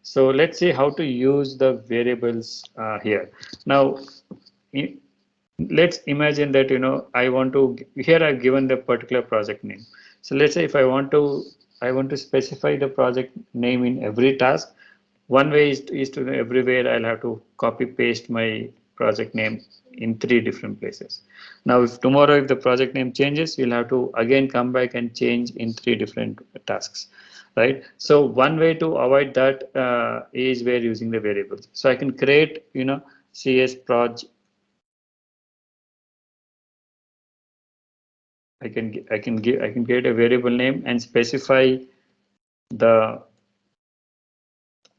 So let's see how to use the variables here. Now, let's imagine that, I want to, here I've given the particular project name. So let's say if I want to specify the project name in every task. One way is to everywhere I'll have to copy paste my project name in 3 different places. Now, if tomorrow if the project name changes, you'll have to again come back and change in 3 different tasks, right? So one way to avoid that is we're using the variables. So I can create, CS proj. I can create a variable name and specify the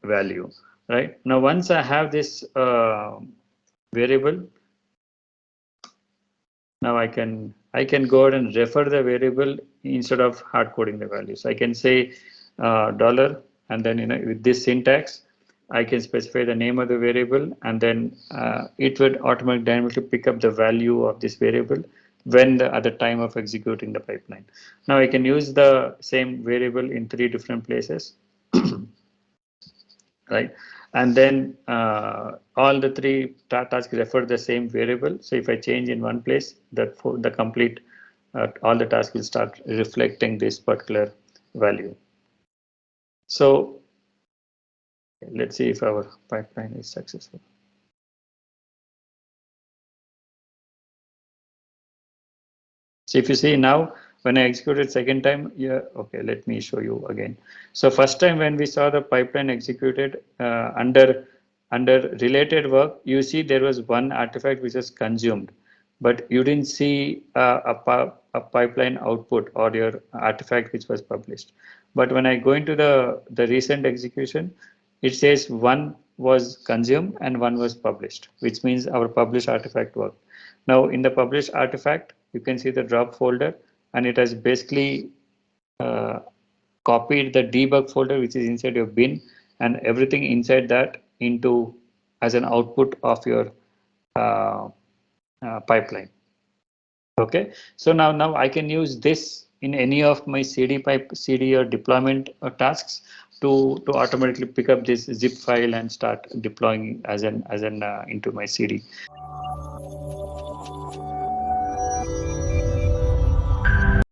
value, right? Now, once I have this variable, now I can go ahead and refer the variable instead of hard coding the value. So I can say dollar, and then with this syntax, I can specify the name of the variable, and then it would automatically dynamically pick up the value of this variable when at the time of executing the pipeline. Now I can use the same variable in 3 different places, right? And then all the 3 tasks refer the same variable. So if I change in one place, the complete all the tasks will start reflecting this particular value. So let's see if our pipeline is successful. So if you see now, when I executed second time, yeah, okay, let me show you again. So first time when we saw the pipeline executed under related work, you see there was one artifact which was consumed, but you didn't see a pipeline output or your artifact which was published. But when I go into the recent execution, it says one was consumed and one was published, which means our published artifact worked. Now in the published artifact, you can see the drop folder, and it has basically uh, copied the debug folder which is inside your bin and everything inside that into as an output of your uh, pipeline. Okay, so now I can use this in any of my CD or deployment tasks to automatically pick up this zip file and start deploying as an into my CD.